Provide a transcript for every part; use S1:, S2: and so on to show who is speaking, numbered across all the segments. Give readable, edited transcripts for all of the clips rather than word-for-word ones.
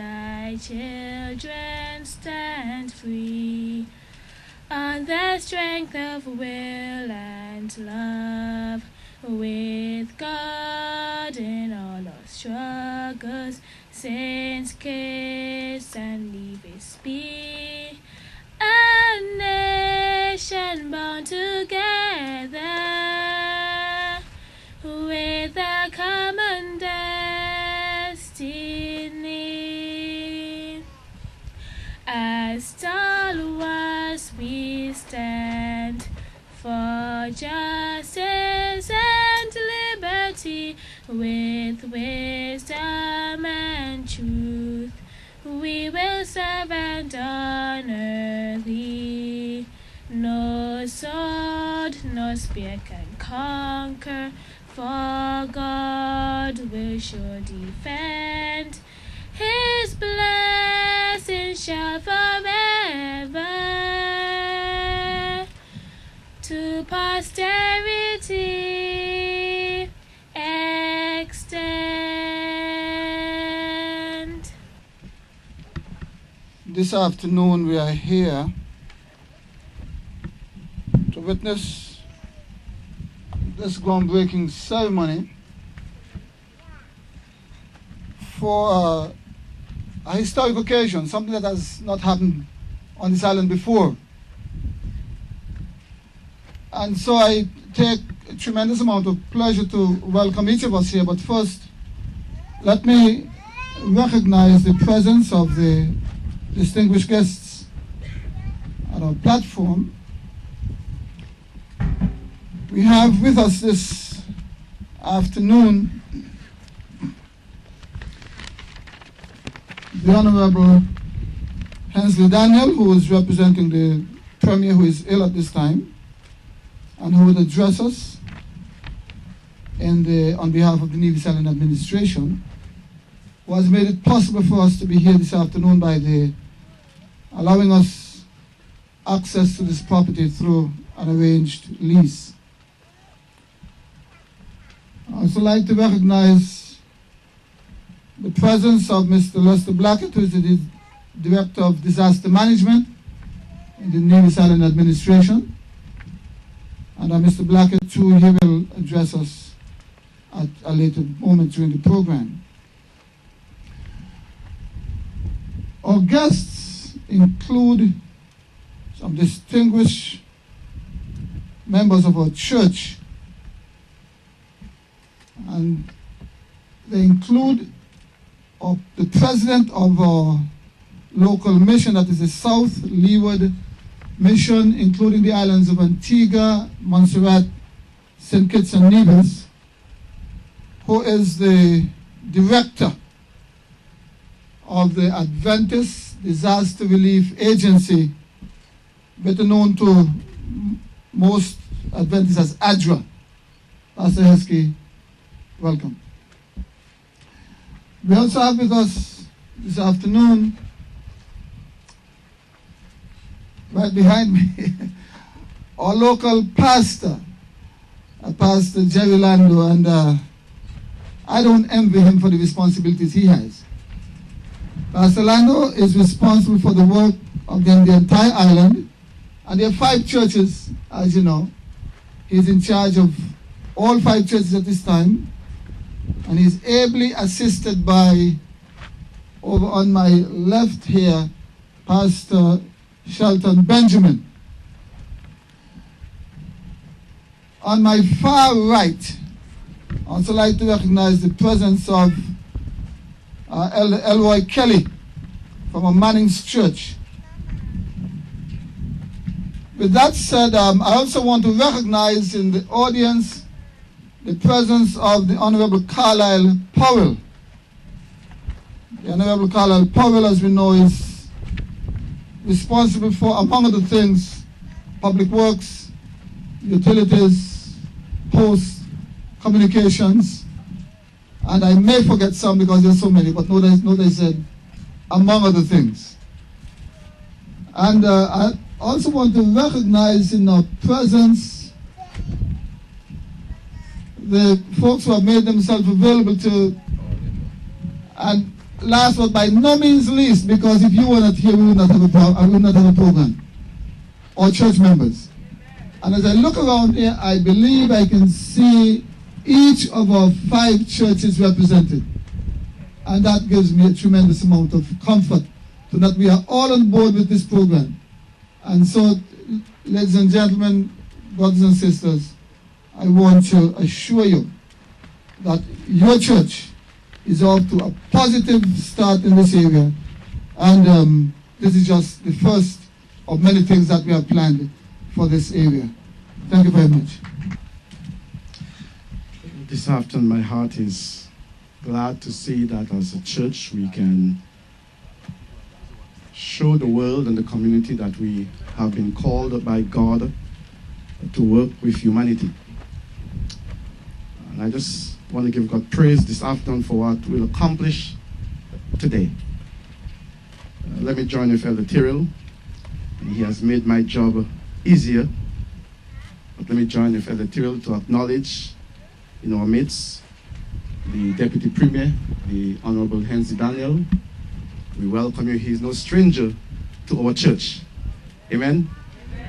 S1: thy children stand free on the strength of will and love, with God in all our struggles. Saints Kitts and Nevis be a nation bound together with a common destiny. As stalwarts we stand for justice and liberty, with wisdom and truth we will serve and honor thee. No sword nor spear can conquer, for God will sure defend. His blessings shall forever to posterity extend.
S2: This afternoon we are here to witness this groundbreaking ceremony for a historic occasion, something that has not happened on this island before. And so I take a tremendous amount of pleasure to welcome each of us here. But first, let me recognize the presence of the distinguished guests on our platform. We have with us this afternoon the Honorable Hensley Daniel, who is representing the Premier, who is ill at this time, and who will address us on behalf of the Nevis Island Administration, who has made it possible for us to be here this afternoon by allowing us access to this property through an arranged lease. I also like to recognize the presence of Mr. Lester Blackett, who is the Director of Disaster Management in the Nevis Island Administration. And Mr. Blackett, too, he will address us at a later moment during the program. Our guests include some distinguished members of our church, and they include the president of our local mission, that is the South Leeward Mission, including the islands of Antigua, Montserrat, St. Kitts and Nevis, who is the director of the Adventist Disaster Relief Agency, better known to most Adventists as ADRA. Pastor Heskey, welcome. We also have with us this afternoon, right behind me, our local pastor, Pastor Jerry Lando, and I don't envy him for the responsibilities he has. Pastor Lando is responsible for the work of the entire island, and there are 5 churches, as you know. He's in charge of all 5 churches at this time, and he's ably assisted by, over on my left here, Pastor Shelton Benjamin. On my far right, I also like to recognize the presence of Elder Elroy Kelly from a Manning's Church. With that said, I also want to recognize in the audience the presence of the Honorable Carlisle Powell. The Honorable Carlisle Powell, as we know, is responsible for, among other things, public works, utilities, posts, communications, and I may forget some because there's so many, but notice I said, among other things. And I also want to recognize in our presence the folks who have made themselves available to, and last but by no means least, because if you were not here, we would not have a program, or church members. And as I look around here, I believe I can see each of our 5 churches represented. And that gives me a tremendous amount of comfort so that we are all on board with this program. And so, ladies and gentlemen, brothers and sisters, I want to assure you that your church is off to a positive start in this area. And this is just the first of many things that we have planned for this area. Thank you very much.
S3: This afternoon, my heart is glad to see that as a church we can show the world and the community that we have been called by God to work with humanity. And I just want to give God praise this afternoon for what we'll accomplish today. Let me join with Elder Tyrrell. He has made my job easier. But let me join with Elder Tyrrell to acknowledge in our midst the Deputy Premier, the Honorable Hensley Daniel. We welcome you. He is no stranger to our church. Amen?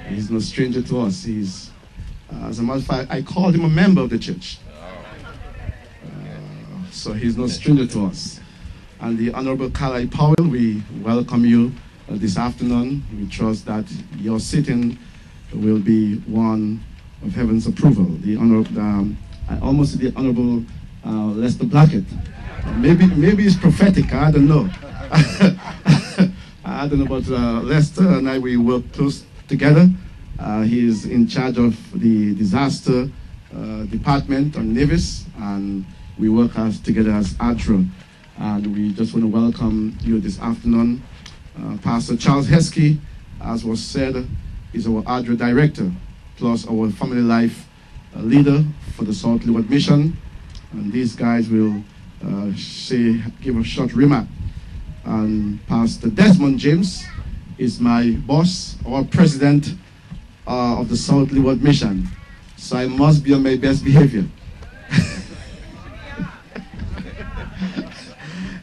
S3: He is no stranger to us. He's, as a matter of fact, I called him a member of the church. So he's no stranger to us. And the Honorable Carlisle Powell, we welcome you this afternoon. We trust that your sitting will be one of heaven's approval. The Honorable, I almost said the Honorable Lester Blackett. Maybe it's prophetic, I don't know. I don't know about Lester and I, we work close together. He is in charge of the disaster department on Nevis, and we work together as ADRA. And we just want to welcome you this afternoon. Pastor Charles Heskey, as was said, is our ADRA director, plus our family life leader for the Salt Leeward Mission. And these guys will give a short remark. And Pastor Desmond James is my boss, our president of the Salt Leeward Mission. So I must be on my best behavior.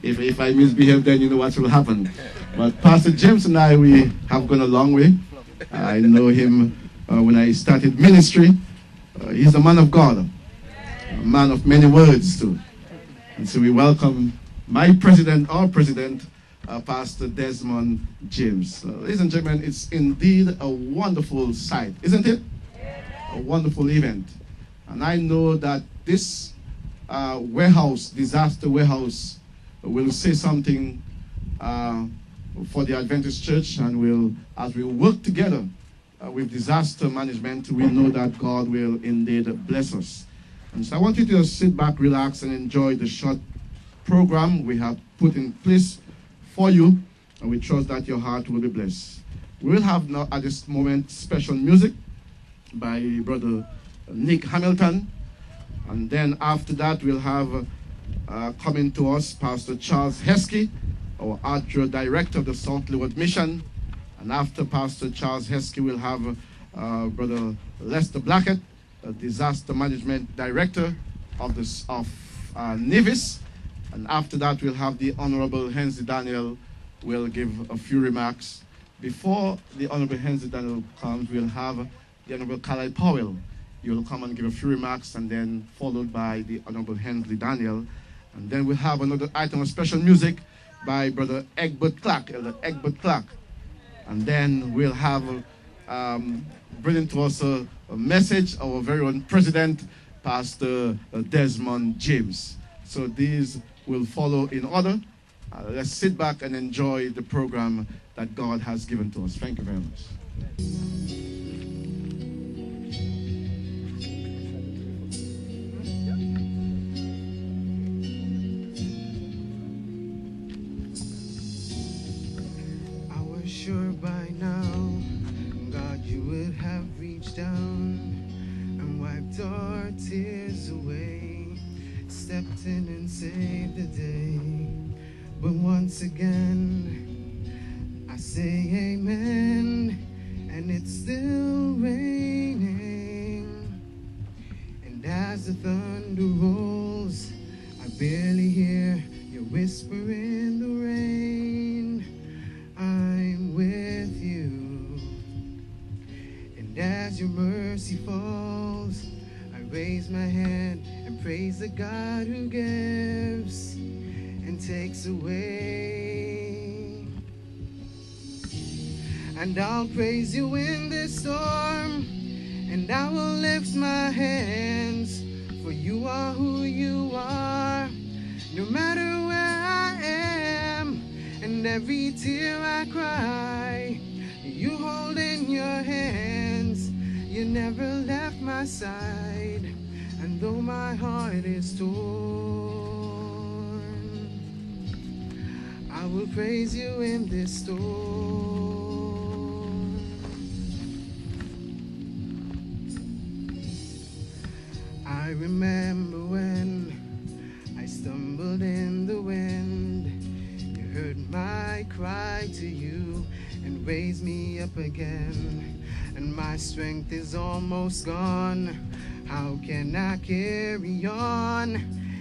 S3: If I misbehave, then you know what will happen. But Pastor James and I, we have gone a long way. I know him when I started ministry. He's a man of God, a man of many words too. And so we welcome my president, our president, Pastor Desmond James. Ladies and gentlemen, it's indeed a wonderful sight, isn't it? A wonderful event. And I know that this warehouse, disaster warehouse, will say something for the Adventist Church, and will, as we work together with disaster management, we know that God will indeed bless us. And so I want you to just sit back, relax, and enjoy the short program we have put in place for you, and we trust that your heart will be blessed. We will have now at this moment special music by Brother Nick Hamilton, and then after that we'll have coming to us Pastor Charles Heskey, our ADRA director of the Salt Leeward Mission, and after Pastor Charles Heskey we'll have Brother Lester Blackett, the disaster management director of Nevis. And after that, we'll have the Honorable Hensley Daniel will give a few remarks. Before the Honorable Hensley Daniel comes, we'll have the Honorable Carlisle Powell. He will come and give a few remarks, and then followed by the Honorable Hensley Daniel. And then we'll have another item of special music by Brother Egbert Clark, Elder Egbert Clark. And then we'll have bringing to us a message, our very own president, Pastor Desmond James. So these will follow in order. Let's sit back and enjoy the program that God has given to us. Thank you very much.
S4: I was sure by now, God, you would have reached down and wiped our tears away. Stepped in and saved the day. But once again, I say amen, and it's still raining. And as the thunder rolls, I barely hear you whisper in the as your mercy falls, I raise my hand and praise the God who gives and takes away. And I'll praise you in this storm, and I will lift my hands, for you are who you are. No matter where I am, and every tear I cry, you hold in your hands. You never left my side, and though my heart is torn, I will praise you in this storm. I remember when I stumbled in the wind. You heard my cry to you and raised me up again. And my strength is almost gone. How can I carry on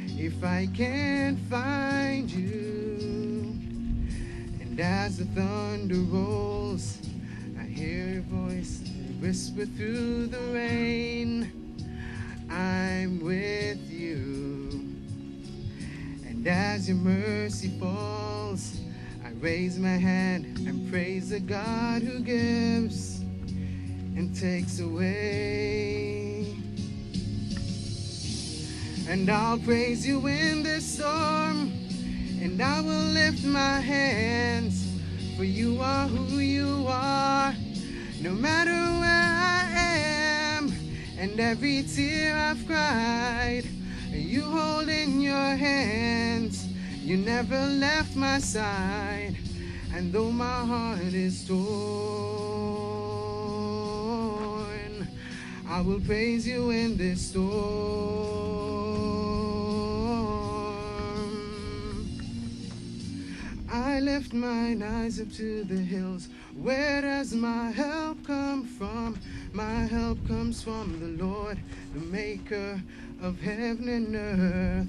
S4: if I can't find you? And as the thunder rolls, I hear your voice whisper through the rain, I'm with you. And as your mercy falls, I raise my hand and praise the God who gives and takes away. And I'll praise you in this storm, and I will lift my hands, for you are who you are. No matter where I am, and every tear I've cried, you hold in your hands. You never left my side, and though my heart is torn, I will praise you in this storm. I lift mine eyes up to the hills. Where does my help come from? My help comes from the Lord, the maker of heaven and earth.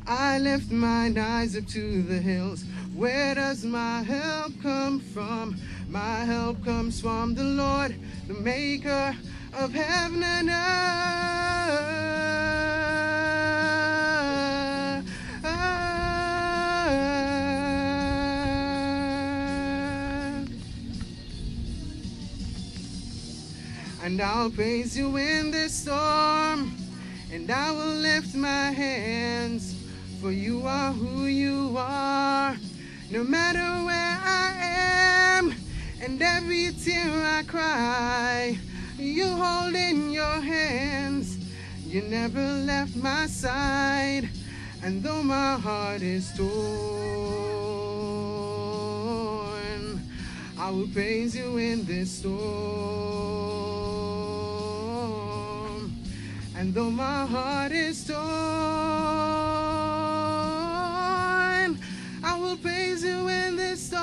S4: I lift mine eyes up to the hills. Where does my help come from? My help comes from the Lord, the maker of heaven and earth. And I'll praise you in this storm, and I will lift my hands, for you are who you are. No matter where I am, and every tear I cry, you hold in your hands. You never left my side, and though my heart is torn, I will praise you in this storm. And though my heart is torn, I will praise you in this storm.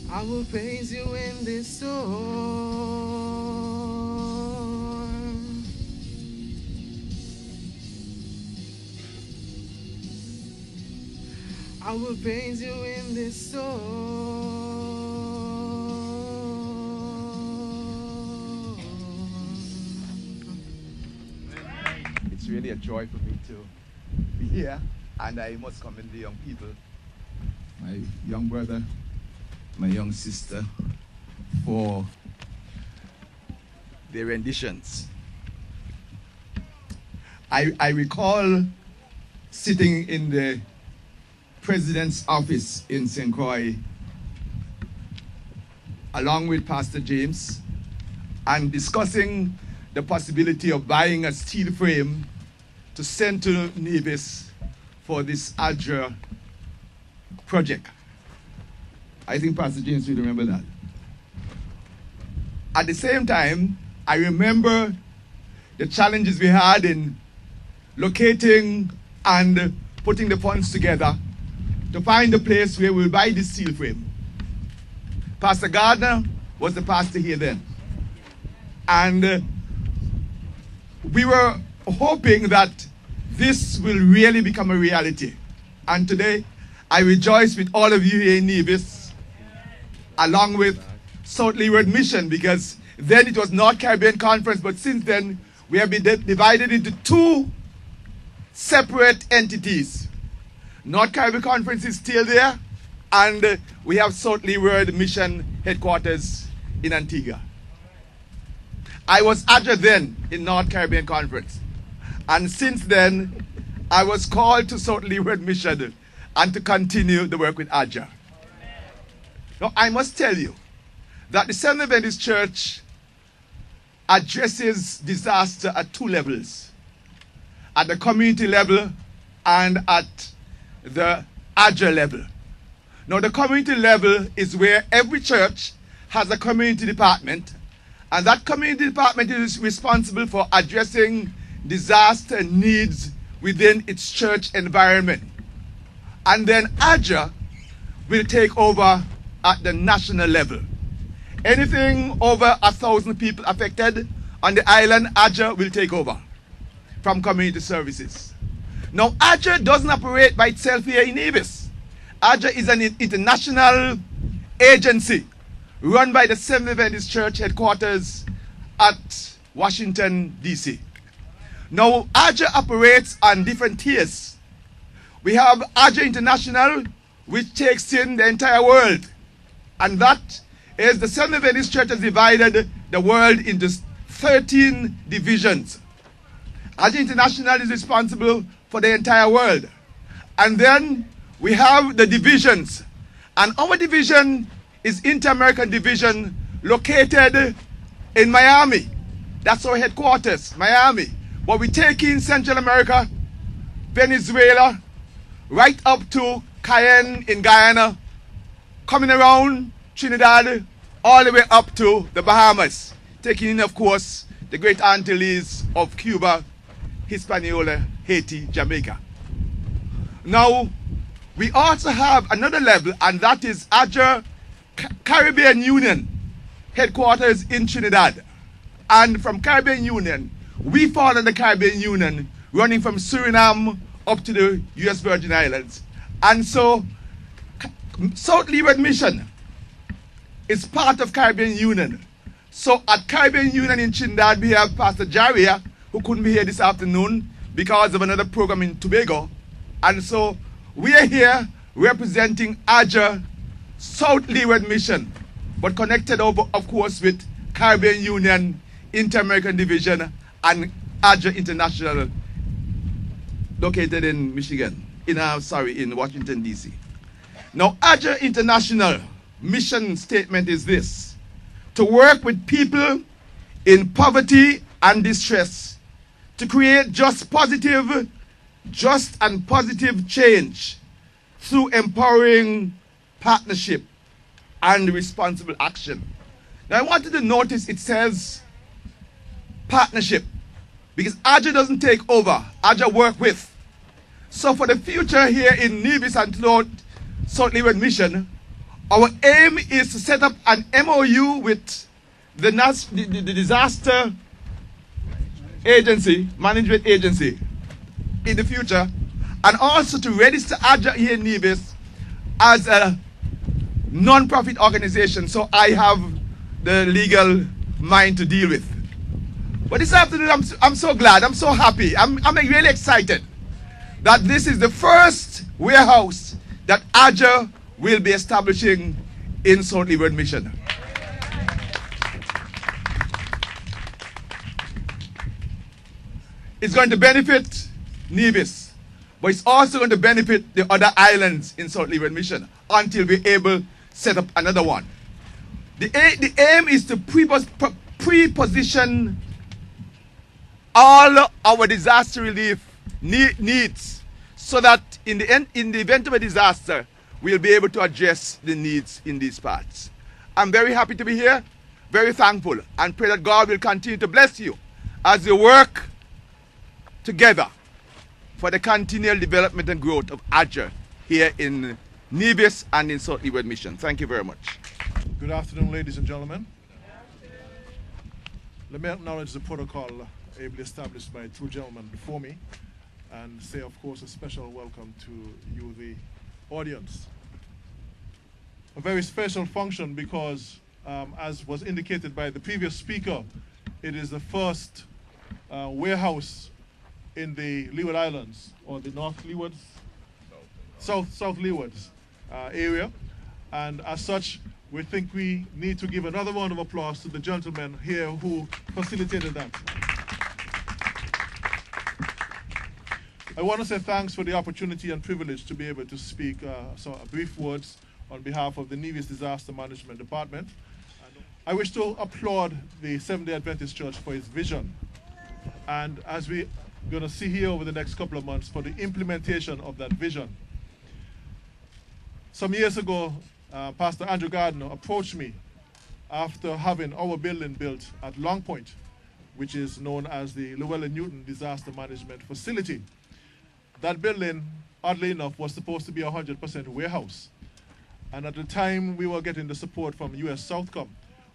S4: I will praise you in this storm. I will praise you in this storm.
S5: It's really a joy for me to be here, and I must commend the young people, my young brother, my young sister, for their renditions. I recall sitting in the President's office in St. Croix along with Pastor James and discussing the possibility of buying a steel frame to send to Nevis for this ADRA project. I think Pastor James will remember that. At the same time, I remember the challenges we had in locating and putting the funds together to find a place where we'll buy this steel frame. Pastor Gardner was the pastor here then. And we were hoping that this will really become a reality. And today, I rejoice with all of you here in Nevis, along with South Leeward Mission, because then it was North Caribbean Conference, but since then, we have been divided into two separate entities. North Caribbean Conference is still there, and we have South Leeward Mission headquarters in Antigua. I was ADRA then in North Caribbean Conference, and since then, I was called to South Leeward Mission and to continue the work with ADRA. Now, I must tell you that the Seventh Adventist Church addresses disaster at two levels, at the community level and at the ADRA level. Now, the community level is where every church has a community department, and that community department is responsible for addressing disaster needs within its church environment. And then ADRA will take over at the national level. Anything over 1,000 people affected on the island, ADRA will take over from community services. Now, ADRA doesn't operate by itself here in Nevis. ADRA is an international agency run by the Seventh Adventist Church headquarters at Washington, D.C. Now, ADRA operates on different tiers. We have ADRA International, which takes in the entire world. And that is the Seventh Adventist Church has divided the world into 13 divisions. ADRA International is responsible for the entire world. And then we have the divisions. And our division is Inter-American Division, located in Miami. That's our headquarters, Miami. But we take in Central America, Venezuela, right up to Cayenne in Guyana, coming around Trinidad, all the way up to the Bahamas, taking in, of course, the Great Antilles of Cuba, Hispaniola, Haiti, Jamaica. Now, we also have another level, and that is ADRA Caribbean Union, headquarters in Trinidad. And from Caribbean Union, we fall under the Caribbean Union, running from Suriname up to the U.S. Virgin Islands. And so, South Leeward Mission is part of Caribbean Union. So at Caribbean Union in Trinidad, we have Pastor Jaria, who couldn't be here this afternoon because of another program in Tobago. And so we are here representing ADRA South Leeward Mission, but connected over, of course, with Caribbean Union, Inter-American Division, and ADRA International, located in Michigan, in Washington, D.C. Now, ADRA International mission statement is this: to work with people in poverty and distress, to create just and positive change through empowering partnership and responsible action. Now, I wanted to notice it says partnership, because ADRA doesn't take over, ADRA work with. So for the future here in Nevis and throughout South Leeward Mission, our aim is to set up an MOU with the Disaster Management Agency in the future, and also to register ADRA here in Nevis as a non-profit organization, so I have the legal mind to deal with. But this afternoon, I'm so glad, I'm so happy, I'm really excited that this is the first warehouse that ADRA will be establishing in South Leeward Mission. It's going to benefit Nevis, but it's also going to benefit the other islands in South Leeward Mission until we're able to set up another one. The aim is to pre-position all our disaster relief needs, so that in the event of a disaster, we'll be able to address the needs in these parts. I'm very happy to be here, very thankful, and pray that God will continue to bless you as you work together for the continual development and growth of ADRA here in Nevis and in South Leeward Mission. Thank you very much.
S6: Good afternoon, ladies and gentlemen. Let me acknowledge the protocol ably established by two gentlemen before me. and say, of course, a special welcome to you, the audience. A very special function because, as was indicated by the previous speaker, it is the first warehouse in the Leeward Islands, or the North Leewards, South Leewards area. And as such, we think we need to give another round of applause to the gentleman here who facilitated that. I want to say thanks for the opportunity and privilege to be able to speak some brief words on behalf of the Nevis Disaster Management Department. I wish to applaud the Seventh-day Adventist Church for its vision, and as we're going to see here over the next couple of months, for the implementation of that vision. Some years ago, Pastor Andrew Gardner approached me after having our building built at Long Point, which is known as the Llewellyn Newton Disaster Management Facility. That building, oddly enough, was supposed to be a 100% warehouse. And at the time we were getting the support from US Southcom,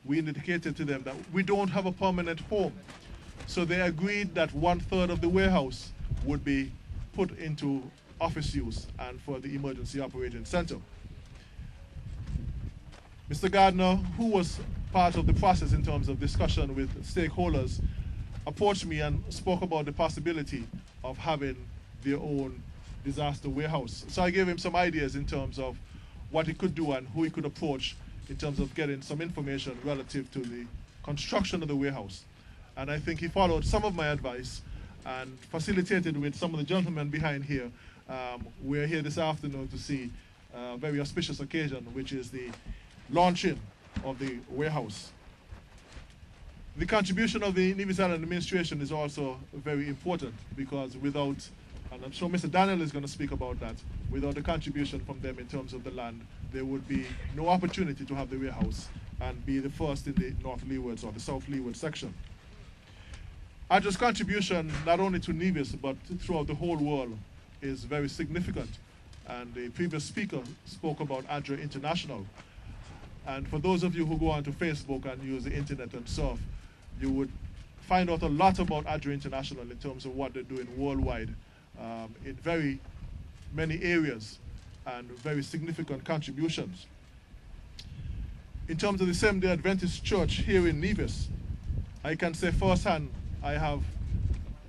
S6: we indicated to them that we don't have a permanent home. So they agreed that 1/3 of the warehouse would be put into office use and for the Emergency Operating Center. Mr. Gardner, who was part of the process in terms of discussion with stakeholders, approached me and spoke about the possibility of having their own disaster warehouse. So I gave him some ideas in terms of what he could do and who he could approach in terms of getting some information relative to the construction of the warehouse. And I think he followed some of my advice and facilitated with some of the gentlemen behind here. We're here this afternoon to see a very auspicious occasion, which is the launching of the warehouse. The contribution of the Nevis Island administration is also very important, because without, and I'm sure Mr. Daniel is going to speak about that, without the contribution from them in terms of the land, there would be no opportunity to have the warehouse and be the first in the North Leewards or the South Leeward section. ADRA's contribution, not only to Nevis, but throughout the whole world, is very significant. And the previous speaker spoke about ADRA International. And for those of you who go onto Facebook and use the internet and surf, you would find out a lot about ADRA International in terms of what they're doing worldwide in very many areas and very significant contributions. In terms of the Seventh-day Adventist Church here in Nevis, I can say firsthand, I have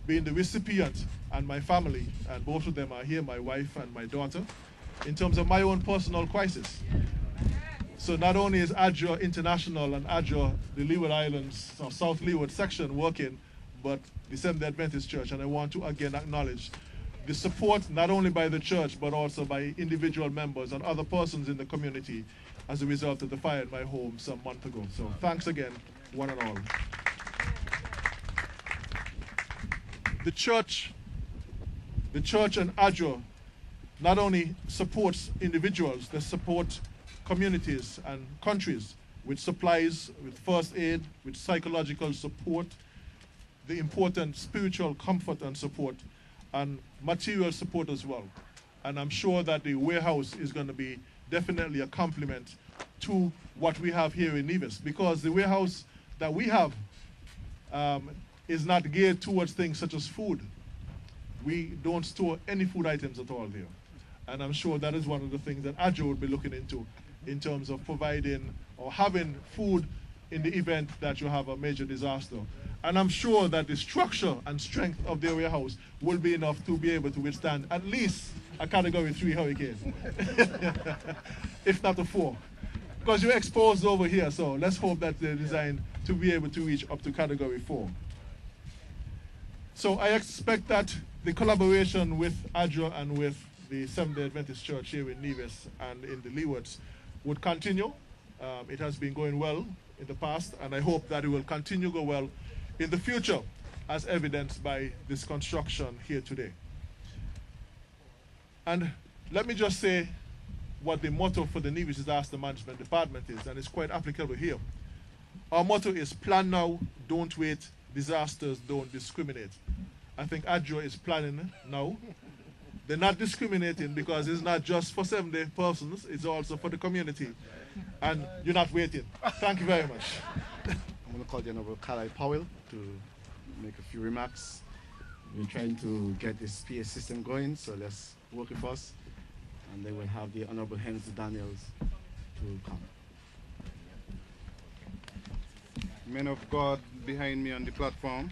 S6: been the recipient, and my family, and both of them are here, my wife and my daughter, in terms of my own personal crisis. So not only is ADRA International and ADRA, the Leeward Islands, or South Leeward section working, but the Seventh-day Adventist Church, and I want to again acknowledge the support not only by the church, but also by individual members and other persons in the community as a result of the fire in my home some month ago. So thanks again, one and all. The church and ADRA not only supports individuals, they support communities and countries with supplies, with first aid, with psychological support, the important spiritual comfort and support, and material support as well. And I'm sure that the warehouse is going to be definitely a complement to what we have here in Nevis, because the warehouse that we have is not geared towards things such as food. We don't store any food items at all there. And I'm sure that is one of the things that ADRA would be looking into in terms of providing or having food in the event that you have a major disaster. And I'm sure that the structure and strength of their warehouse will be enough to be able to withstand at least a Category 3 hurricane, if not a 4. Because you're exposed over here, so let's hope that they're designed to be able to reach up to Category 4. So I expect that the collaboration with ADRA and with the Seventh-day Adventist Church here in Nevis and in the Leewards would continue. It has been going well in the past, and I hope that it will continue to go well in the future, as evidenced by this construction here today. And let me just say what the motto for the Nevis Disaster Management Department is, and it's quite applicable here. Our motto is plan now, don't wait, disasters don't discriminate. I think ADRA is planning now. They're not discriminating because it's not just for 7-day persons, it's also for the community. And you're not waiting. Thank you very much.
S3: I'm going to call the Honorable Carlisle Powell to make a few remarks. We're trying to get this PA system going, so let's work with us. And then we'll have the Honorable Henry Daniels to come.
S7: Men of God behind me on the platform.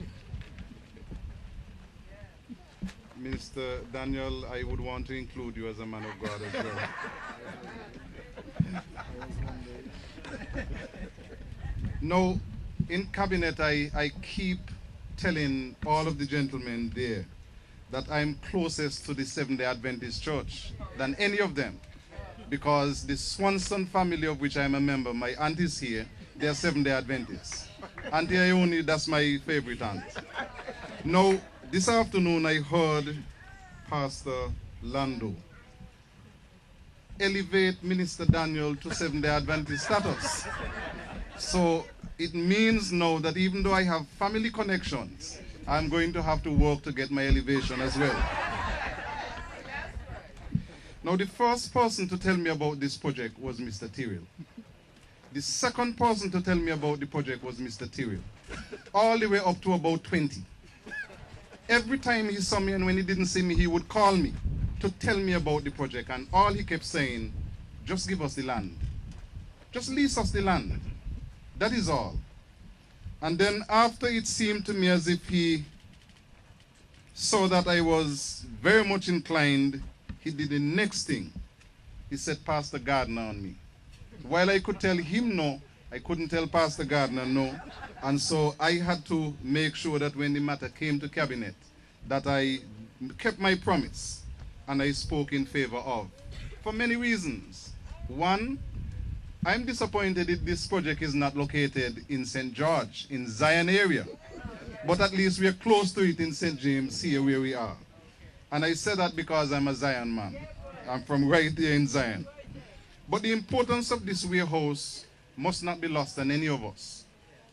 S7: Minister Daniel, I would want to include you as a man of God as well. No, in cabinet I keep telling all of the gentlemen there that I'm closest to the Seventh-day Adventist Church than any of them, because the Swanson family, of which I'm a member, my aunt is here, they're Seventh-day Adventists. Auntie Ione, that's my favorite aunt. Now, this afternoon I heard Pastor Lando elevate Minister Daniel to Seventh-day Adventist status. So it means now that even though I have family connections, I'm going to have to work to get my elevation as well. Now, the first person to tell me about this project was Mr. Tyrrell. The second person to tell me about the project was Mr. Tyrrell, all the way up to about 20. Every time he saw me, and when he didn't see me, he would call me to tell me about the project, and all he kept saying, just give us the land. Just lease us the land. That is all. And then after it seemed to me as if he saw that I was very much inclined, he did the next thing. He said, Pastor Gardner on me. While I could tell him no, I couldn't tell Pastor Gardner no. And so I had to make sure that when the matter came to cabinet, that I kept my promise and I spoke in favor of, for many reasons. One, I'm disappointed that this project is not located in St. George, in Zion area. But at least we are close to it in St. James, here where we are. And I say that because I'm a Zion man. I'm from right there in Zion. But the importance of this warehouse must not be lost on any of us.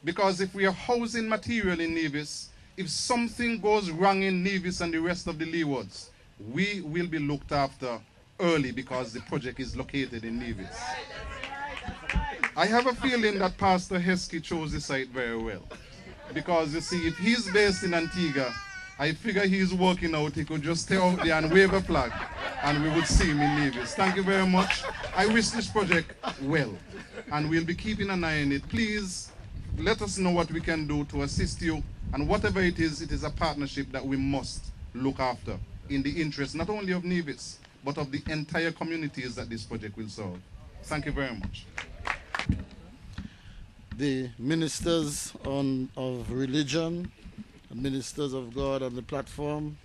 S7: Because if we are housing material in Nevis, if something goes wrong in Nevis and the rest of the Leewards, we will be looked after early because the project is located in Nevis. I have a feeling that Pastor Heskey chose the site very well. Because you see, if he's based in Antigua, I figure he's working out, he could just stay out there and wave a flag, and we would see him in Nevis. Thank you very much. I wish this project well, and we'll be keeping an eye on it. Please, let us know what we can do to assist you, and whatever it is a partnership that we must look after in the interest not only of Nevis, but of the entire communities that this project will serve. Thank you very much.
S8: The ministers of religion, ministers of God on the platform,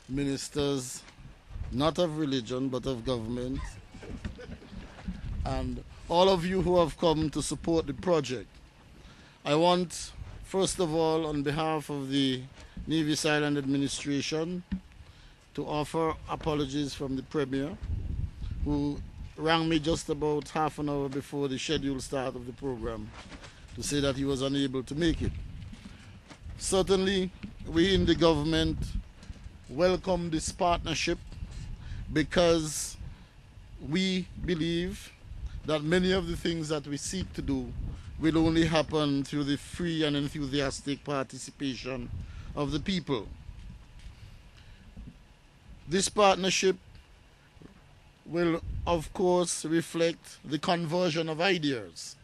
S8: ministers not of religion but of government, and all of you who have come to support the project. I want, first of all, on behalf of the Nevis Island administration, to offer apologies from the Premier, who rang me just about half an hour before the scheduled start of the program to say that he was unable to make it. Certainly, we in the government welcome this partnership because we believe that many of the things that we seek to do will only happen through the free and enthusiastic participation of the people. This partnership will, of course, reflect the conversion of ideas.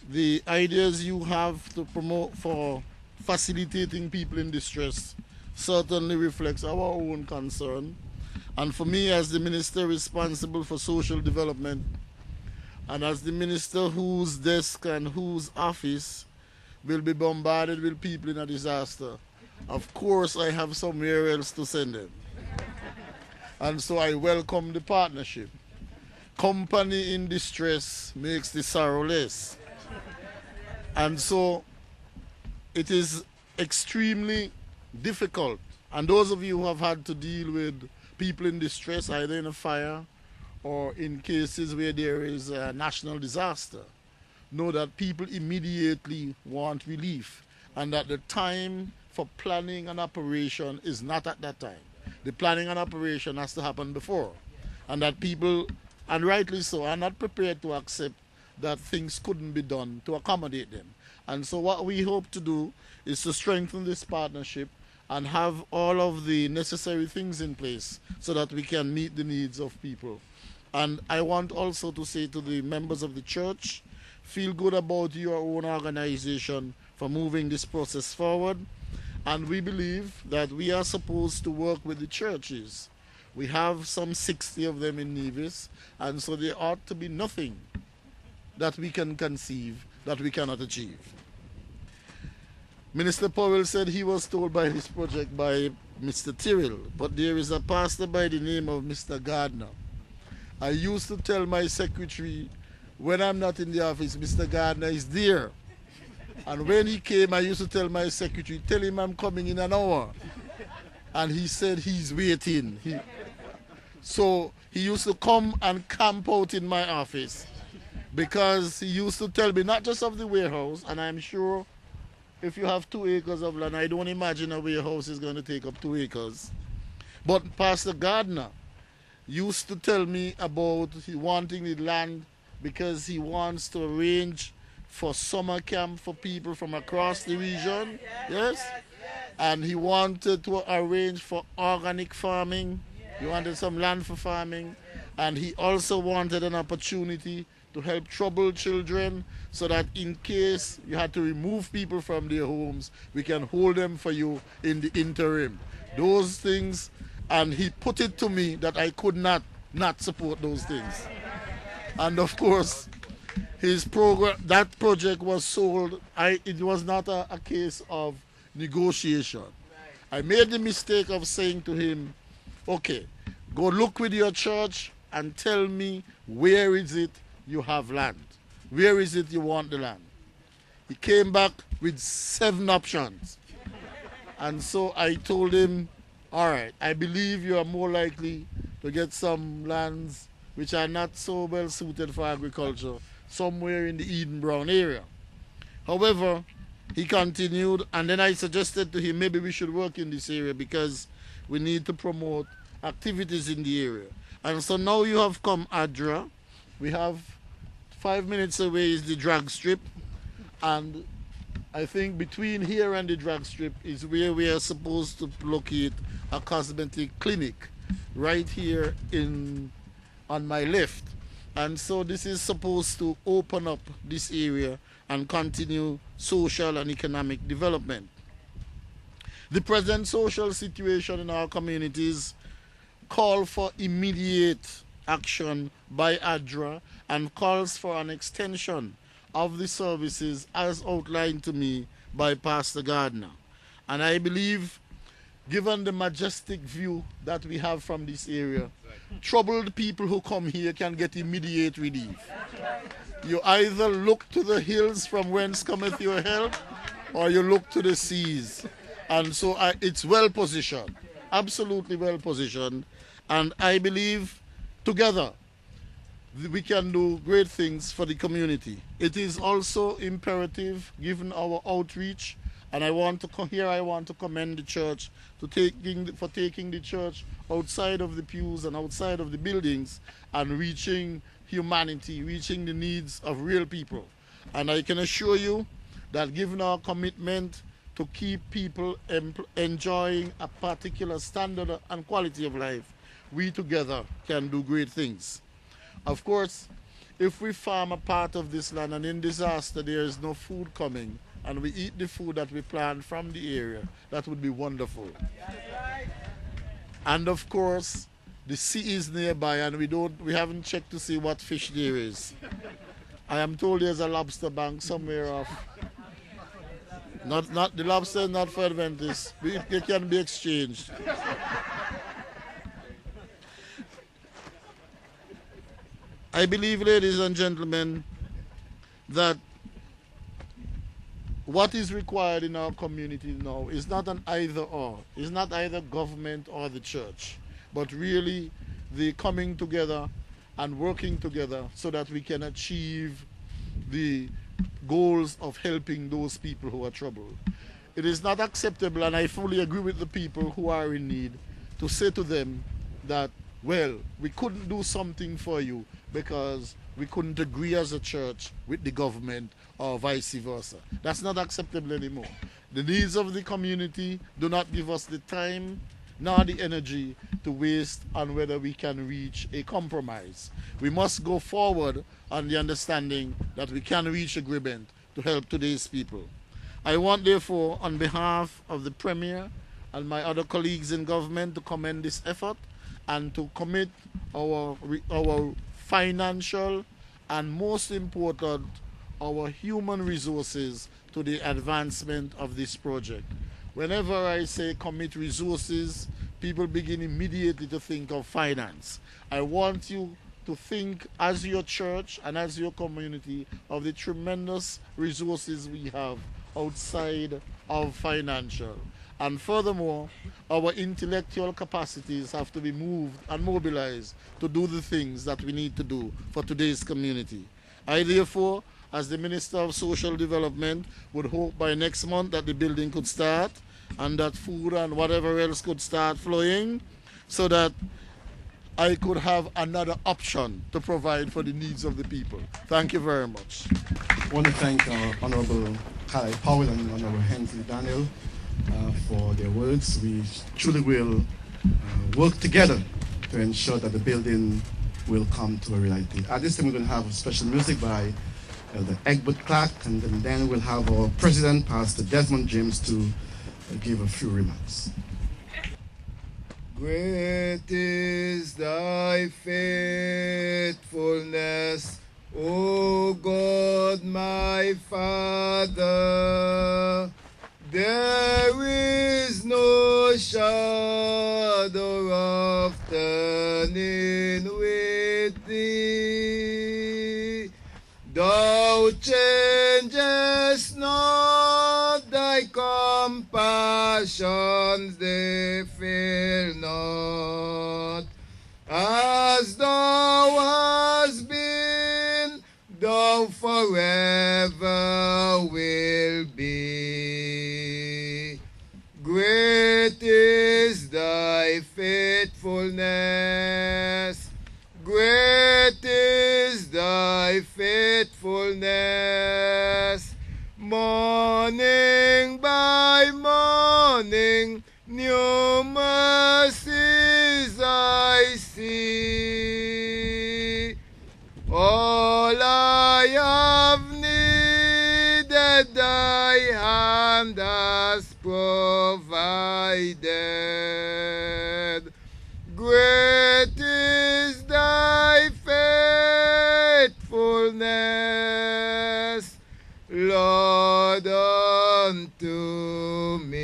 S8: The ideas you have to promote for facilitating people in distress certainly reflects our own concern. And for me, as the minister responsible for social development, and as the minister whose desk and whose office will be bombarded with people in a disaster, of course I have somewhere else to send them. And so I welcome the partnership. Company in distress makes the sorrow less. And so it is extremely difficult. And those of you who have had to deal with people in distress, either in a fire or in cases where there is a national disaster, know that people immediately want relief, and that the time for planning an operation is not at that time. The planning and operation has to happen before, and that people, and rightly so, are not prepared to accept that things couldn't be done to accommodate them. And so what we hope to do is to strengthen this partnership and have all of the necessary things in place so that we can meet the needs of people. And I want also to say to the members of the church, feel good about your own organization for moving this process forward. And we believe that we are supposed to work with the churches. We have some 60 of them in Nevis, and so there ought to be nothing that we can conceive that we cannot achieve. Minister Powell said he was told by this project by Mr. Tyrrell, but there is a pastor by the name of Mr. Gardner. I used to tell my secretary, when I'm not in the office, Mr. Gardner is there. And when he came, I used to tell my secretary, tell him I'm coming in an hour. And he said he's waiting. So he used to come and camp out in my office because he used to tell me not just of the warehouse, and I'm sure if you have 2 acres of land, I don't imagine a warehouse is going to take up 2 acres. But Pastor Gardner used to tell me about he wanting the land because he wants to arrange for summer camp for people from across the region. Yes? And he wanted to arrange for organic farming. He wanted some land for farming. And he also wanted an opportunity to help troubled children so that in case you had to remove people from their homes, we can hold them for you in the interim. Those things, and he put it to me that I could not support those things. And of course, his program, that project was sold. It was not a case of negotiation. I made the mistake of saying to him, okay, go look with your church and tell me where is it you have land. Where is it you want the land? He came back with 7 options. And so I told him, all right, I believe you are more likely to get some lands which are not so well suited for agriculture somewhere in the Eden Brown area. However, he continued, and then I suggested to him maybe we should work in this area because we need to promote activities in the area. And so now you have come ADRA. We have 5 minutes away is the drag strip, and I think between here and the drag strip is where we are supposed to locate a cosmetic clinic right here on my left. And so this is supposed to open up this area and continue social and economic development. The present social situation in our communities call for immediate action by ADRA and calls for an extension of the services as outlined to me by Pastor Gardner. And I believe, given the majestic view that we have from this area, troubled people who come here can get immediate relief. You either look to the hills from whence cometh your help, or you look to the seas. And so it's well positioned, absolutely well positioned. And I believe together we can do great things for the community. It is also imperative, given our outreach, and I want to commend the church for taking the church outside of the pews and outside of the buildings and reaching humanity, reaching the needs of real people. And I can assure you that given our commitment to keep people enjoying a particular standard and quality of life, we together can do great things. Of course, if we farm a part of this land and in disaster there is no food coming, and we eat the food that we plant from the area, that would be wonderful. And of course, the sea is nearby, and we haven't checked to see what fish there is. I am told there's a lobster bank somewhere off. Not the lobster is not for Adventists. It can be exchanged. I believe, ladies and gentlemen, that what is required in our community now is not an either-or. It's not either government or the church, but really the coming together and working together so that we can achieve the goals of helping those people who are troubled. It is not acceptable, and I fully agree with the people who are in need, to say to them that, well, we couldn't do something for you because we couldn't agree as a church with the government or vice versa. That's not acceptable anymore. The needs of the community do not give us the time nor the energy to waste on whether we can reach a compromise. We must go forward on the understanding that we can reach agreement to help today's people. I want, therefore, on behalf of the Premier and my other colleagues in government, to commend this effort and to commit our financial and, most important, our human resources to the advancement of this project. Whenever I say commit resources, people begin immediately to think of finance. I want you to think, as your church and as your community, of the tremendous resources we have outside of financial. And furthermore, our intellectual capacities have to be moved and mobilized to do the things that we need to do for today's community. I, therefore, as the Minister of Social Development, would hope by next month that the building could start and that food and whatever else could start flowing, so that I could have another option to provide for the needs of the people. Thank you very much.
S3: I want to thank our Honorable Carlisle Powell and Honorable Hensley Daniel for their words. We truly will work together to ensure that the building will come to a reality. At this time, we're going to have special music by the Egbert Clark, and then we'll have our President, Pastor Desmond James, to give a few remarks.
S5: Great is thy faithfulness, O God my Father. There is no shadow of turning with thee. Thou changest not, thy compassions they fail not. As thou hast been, thou forever will be. Great is thy faithfulness. Great is thy faithfulness. Morning by morning, new mercies I see. All I have needed, thy hand has provided. Great is thy faithfulness, Lord, unto me.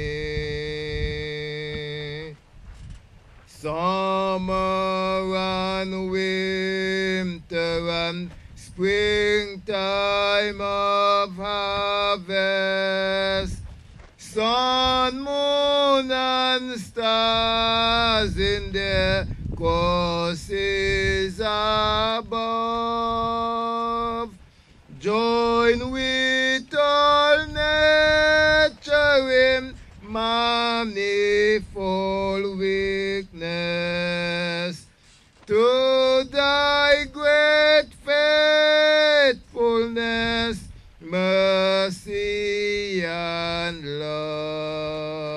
S5: Summer and winter and springtime of harvest, sun, moon, and stars in their courses above, join with all nature in manifold weakness to thy great faithfulness, mercy, and love.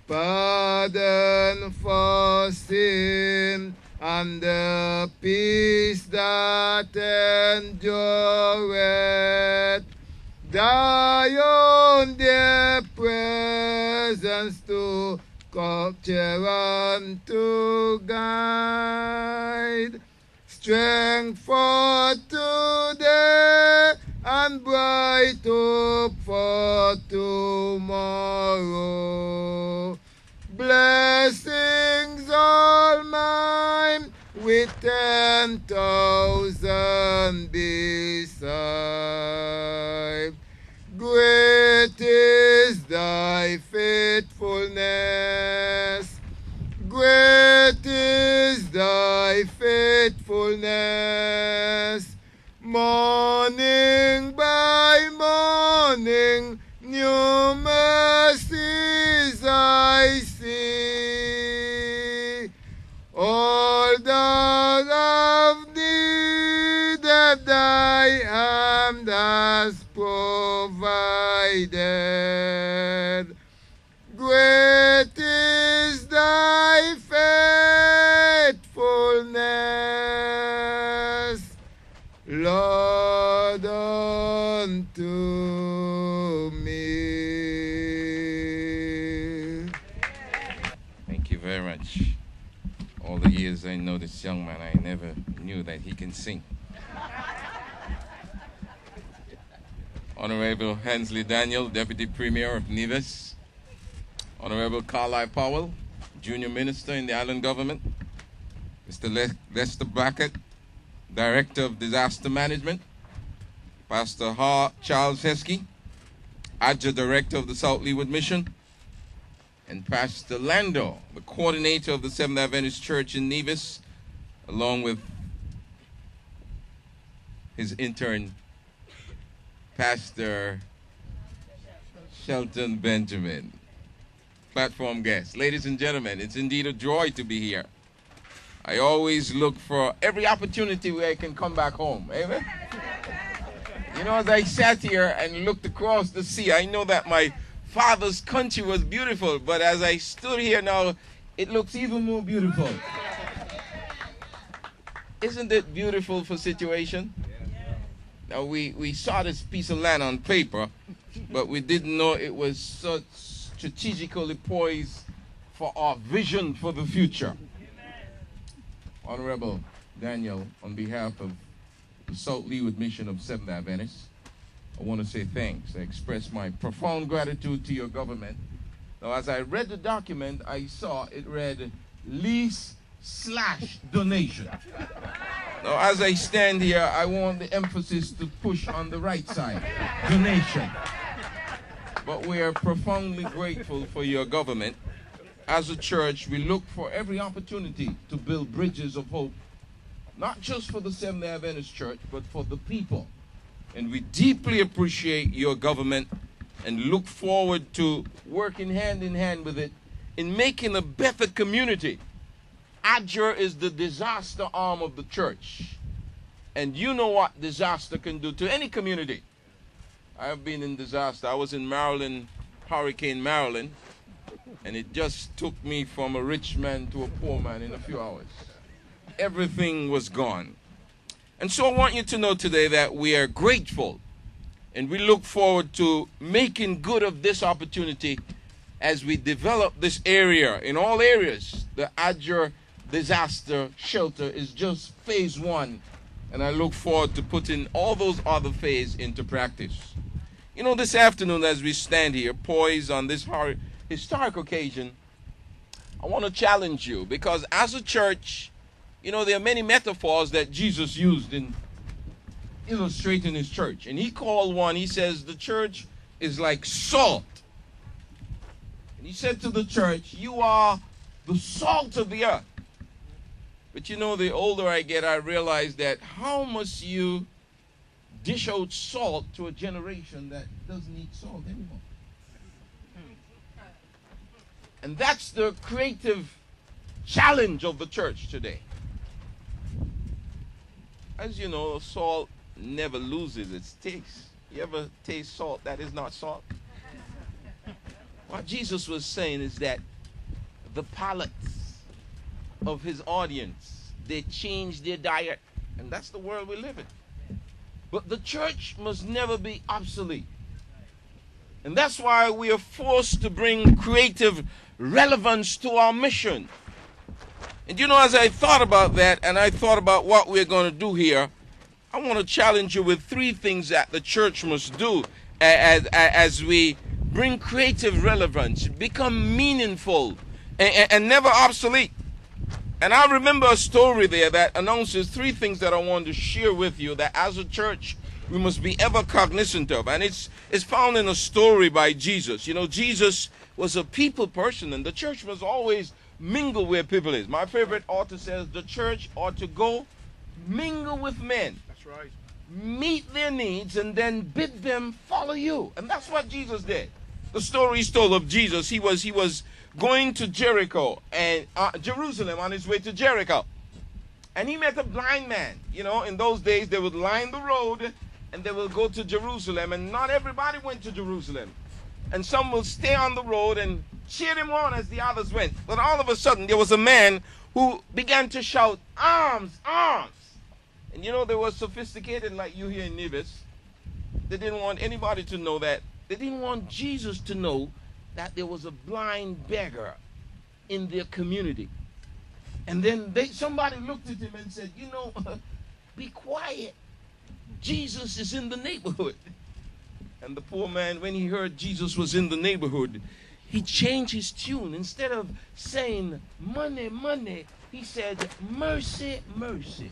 S5: Pardon for sin and the peace that endureth, thy own dear presence to capture and to guide, strength for today and bright hope for tomorrow. Blessings all mine with 10,000 beside. Great is thy faithfulness. Great is thy faithfulness. Morning by morning, new mercies I see. All that I've needed, thy hand has provided.
S9: Great is thy faithfulness, Lord, unto me.
S10: Thank you very much. All the years I know this young man, I never knew that he can sing. Honorable Hensley Daniel, Deputy Premier of Nevis. Honorable Carlisle Powell, Junior Minister in the island government. Mr. Lester Brackett, Director of Disaster Management. Pastor Charles Heskey, Adjunct Director of the South Leeward Mission. And Pastor Lando, the coordinator of the Seventh Adventist Church in Nevis, along with his intern, Pastor Shelton Benjamin. Platform guests. Ladies and gentlemen, it's indeed a joy to be here. I always look for every opportunity where I can come back home. Amen? You know, as I sat here and looked across the sea, I know that my father's country was beautiful, but as I stood here now, it looks even more beautiful. Isn't it beautiful for situation? Now, we saw this piece of land on paper, but we didn't know it was such strategically poised for our vision for the future. Honorable Daniel, on behalf of the South Leeward Mission of Seventh Adventist, I want to say thanks. I express my profound gratitude to your government. Now, as I read the document, I saw it read lease/donation. Now, as I stand here, I want the emphasis to push on the right side, donation. But we are profoundly grateful for your government. As a church, we look for every opportunity to build bridges of hope, not just for the Seventh Adventist Church, but for the people. And we deeply appreciate your government and look forward to working hand in hand with it in making a better community. ADRA is the disaster arm of the church. And you know what disaster can do to any community. I have been in disaster. I was in Maryland, Hurricane Maryland, and it just took me from a rich man to a poor man in a few hours. Everything was gone. And so I want you to know today that we are grateful and we look forward to making good of this opportunity as we develop this area in all areas. The ADRA disaster shelter is just phase one, and I look forward to putting all those other phases into practice. You know, this afternoon as we stand here poised on this historic occasion, I want to challenge you because as a church, you know, there are many metaphors that Jesus used in illustrating his church. And he called one, he says, the church is like salt. And he said to the church, you are the salt of the earth. But you know, the older I get, I realize that how must you dish out salt to a generation that doesn't need salt anymore? And that's the creative challenge of the church today. As you know, salt never loses its taste. You ever taste salt that is not salt? What Jesus was saying is that the palates of his audience, they change their diet, and that's the world we live in. But the church must never be obsolete. And that's why we are forced to bring creative relevance to our mission. And you know, as I thought about that and I thought about what we're going to do here, I want to challenge you with three things that the church must do as we bring creative relevance, become meaningful, and never obsolete. And I remember a story there that announces three things that I want to share with you that as a church we must be ever cognizant of. And it's found in a story by Jesus. You know, Jesus was a people person, and the church must always mingle where people is. My favorite author says the church ought to go mingle with men.
S6: That's right.
S10: Meet their needs and then bid them follow you. And that's what Jesus did. The story is told of Jesus. He was going to Jericho and Jerusalem on his way to Jericho. And he met a blind man. You know, in those days they would line the road and they will go to Jerusalem, and not everybody went to Jerusalem. and some will stay on the road and cheer them on as the others went. But all of a sudden, there was a man who began to shout, "Arms, arms!" And you know, they were sophisticated like you here in Nevis. They didn't want anybody to know that. They didn't want Jesus to know that there was a blind beggar in their community. And then somebody looked at him and said, "You know, be quiet. Jesus is in the neighborhood." And the poor man, when he heard Jesus was in the neighborhood, he changed his tune. Instead of saying, "Money, money," he said, "Mercy, mercy."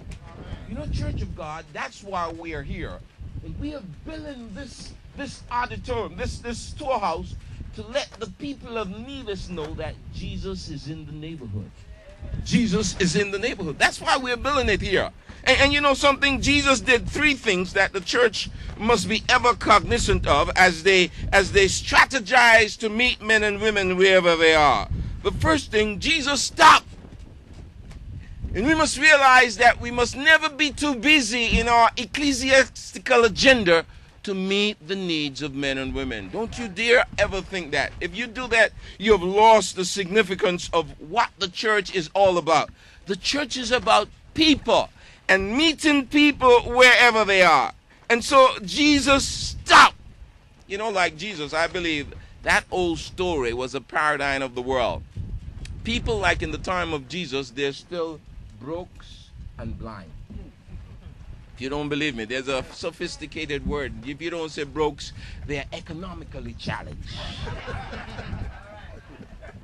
S10: You know, Church of God, that's why we are here. And we are building this auditorium, this storehouse, to let the people of Nevis know that Jesus is in the neighborhood. Jesus is in the neighborhood. That's why we're building it here. And you know something? Jesus did 3 things that the church must be ever cognizant of as they strategize to meet men and women wherever they are. The first thing, Jesus stopped. And we must realize that we must never be too busy in our ecclesiastical agenda to meet the needs of men and women. Don't you dare ever think that. If you do that, you have lost the significance of what the church is all about. The church is about people and meeting people wherever they are. And so Jesus stopped. You know, like Jesus, I believe that old story was a paradigm of the world. People like in the time of Jesus, they're still brokes and blind. If you don't believe me, there's a sophisticated word. If you don't say brokes, they're economically challenged.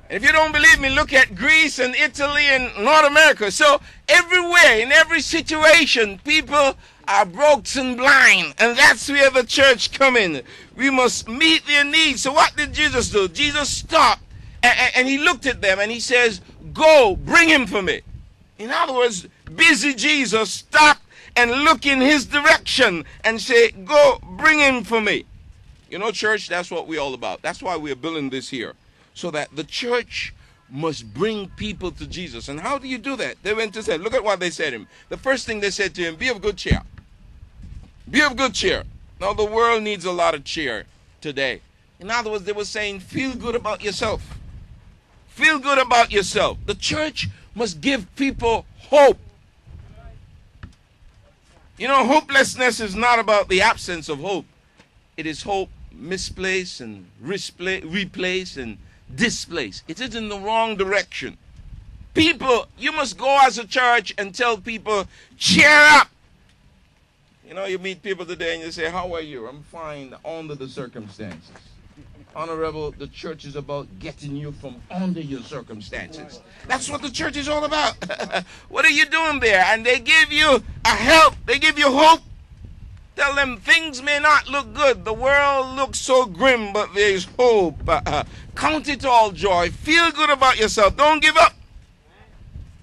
S10: And if you don't believe me, look at Greece and Italy and North America. So everywhere, in every situation, people are brokes and blind. And that's where the church come in. We must meet their needs. So what did Jesus do? Jesus stopped and he looked at them and he says, "Go, bring him for me." In other words, busy Jesus stopped and look in his direction and say, "Go, bring him for me." You know, church, that's what we're all about. That's why we're building this here. So that the church must bring people to Jesus. And how do you do that? They went to say, look at what they said to him. The first thing they said to him, "Be of good cheer." Be of good cheer. Now, the world needs a lot of cheer today. In other words, they were saying, feel good about yourself. Feel good about yourself. The church must give people hope. You know, hopelessness is not about the absence of hope. It is hope misplaced and replaced and displaced. It is in the wrong direction. People, you must go as a church and tell people, cheer up. You know, you meet people today and you say, "How are you?" "I'm fine under the circumstances." Honorable, the church is about getting you from under your circumstances. That's what the church is all about. What are you doing there? And they give you a help. They give you hope. Tell them things may not look good. The world looks so grim, but there is hope. Count it all joy. Feel good about yourself. Don't give up.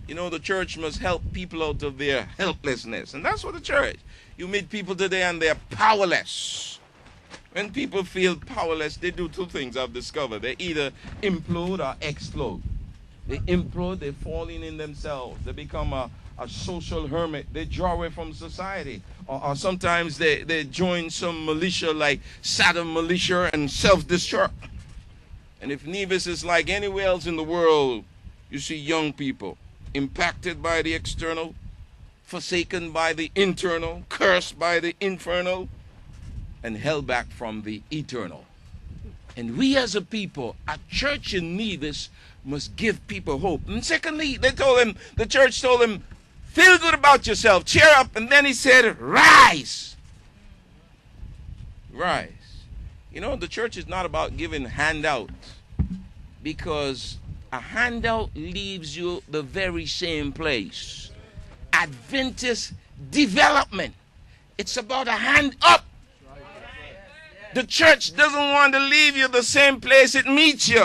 S10: You know, the church must help people out of their helplessness. And that's what the church. You meet people today and they're powerless. When people feel powerless, they do 2 things I've discovered. They either implode or explode. They implode, they fall in themselves. They become a social hermit. They draw away from society. Or sometimes they join some militia like Saddam militia and self-destruct. And if Nevis is like anywhere else in the world, you see young people impacted by the external, forsaken by the internal, cursed by the infernal, and held back from the eternal. And we as a people, a church in Nevis, must give people hope. And secondly, the church told him, feel good about yourself, cheer up. And then he said, rise. Rise. You know, the church is not about giving handouts, because a handout leaves you the very same place. Adventist development. It's about a hand up. The church doesn't want to leave you the same place it meets you.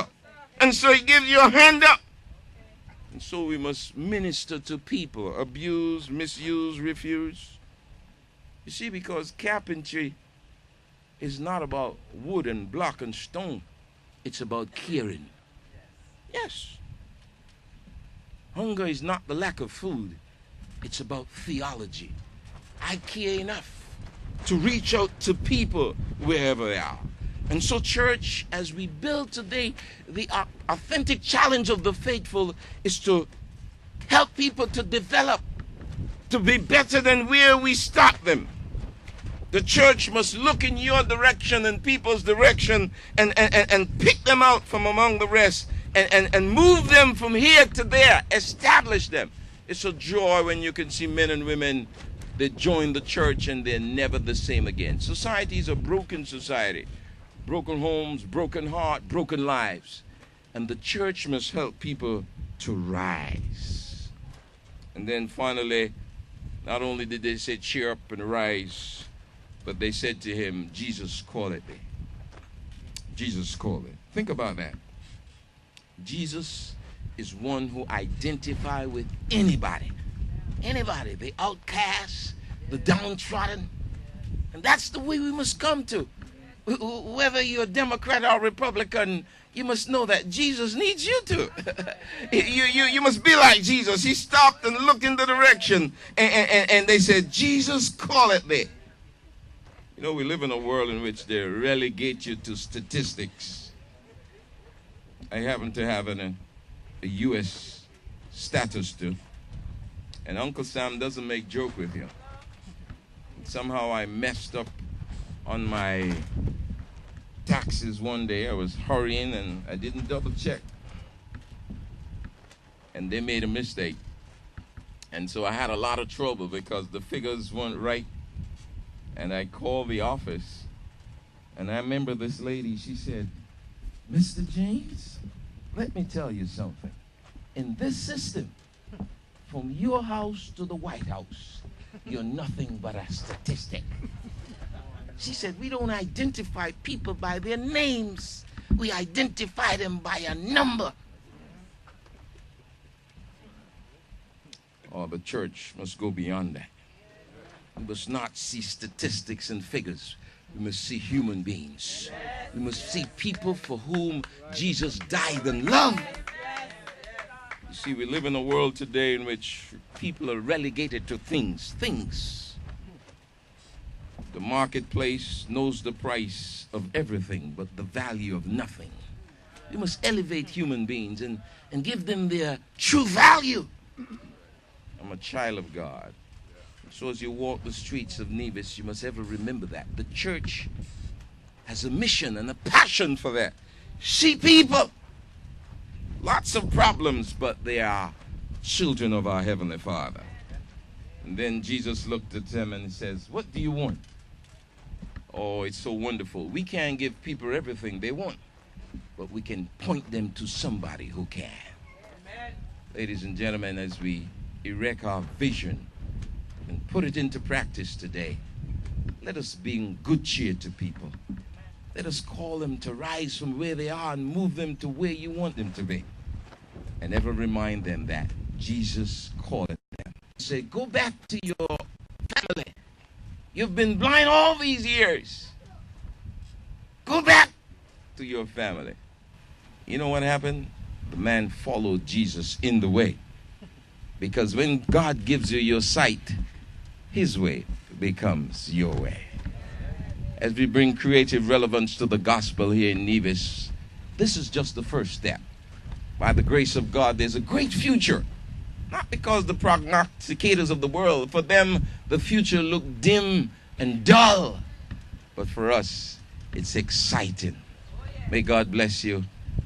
S10: And so it gives you a hand up. And so we must minister to people, abused, misused, refused. You see, because carpentry is not about wood and block and stone. It's about caring. Yes. Hunger is not the lack of food. It's about theology. I care enough to reach out to people wherever they are. And so, church, as we build today, the authentic challenge of the faithful is to help people to develop, to be better than where we stop them. The church must look in your direction and people's direction and pick them out from among the rest and move them from here to there, establish them. It's a joy when you can see men and women that join the church and they're never the same again. Society is a broken society. Broken homes, broken heart, broken lives. And the church must help people to rise. And then finally, not only did they say cheer up and rise, but they said to him, Jesus calleth thee. Jesus calleth. Think about that. Jesus is one who identifies with anybody. Anybody, the outcast, the downtrodden. And that's the way we must come to. Whether you're a Democrat or Republican, you must know that Jesus needs you too. You must be like Jesus. He stopped and looked in the direction, and they said, Jesus calleth thee. You know, we live in a world in which they relegate you to statistics. I happen to have a U.S. status too, and Uncle Sam doesn't make joke with you. Somehow I messed up on my taxes one day. I was hurrying and I didn't double check. And they made a mistake. And so I had a lot of trouble because the figures weren't right. And I called the office. And I remember this lady, she said, Mr. James, let me tell you something. In this system, from your house to the White House, you're nothing but a statistic. She said, we don't identify people by their names. We identify them by a number. Oh, the church must go beyond that. We must not see statistics and figures. We must see human beings. We must see people for whom Jesus died and loved. You see, we live in a world today in which people are relegated to things. The marketplace knows the price of everything but the value of nothing. We must elevate human beings and give them their true value. I'm a child of God. So as you walk the streets of Nevis, you must ever remember that. The church has a mission and a passion for that. See people. Lots of problems, but they are children of our Heavenly Father. And then Jesus looked at them and says, what do you want? Oh, it's so wonderful. We can't give people everything they want, but we can point them to somebody who can. Amen. Ladies and gentlemen, as we erect our vision and put it into practice today, let us bring good cheer to people. Let us call them to rise from where they are and move them to where you want them to be. And ever remind them that Jesus called them. Say, go back to your family. You've been blind all these years. Go back to your family. You know what happened? The man followed Jesus in the way. Because when God gives you your sight, his way becomes your way. As we bring creative relevance to the gospel here in Nevis, this is just the first step. By the grace of God, there's a great future. Not because the prognosticators of the world, for them, the future looked dim and dull. But for us, it's exciting. May God bless you.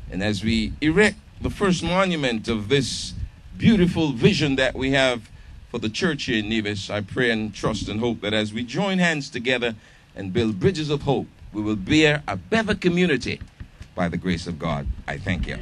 S10: And as we erect the first monument of this beautiful vision that we have for the church here in Nevis, I pray and trust and hope that as we join hands together and build bridges of hope, we will bear a better community by the grace of God. I thank you.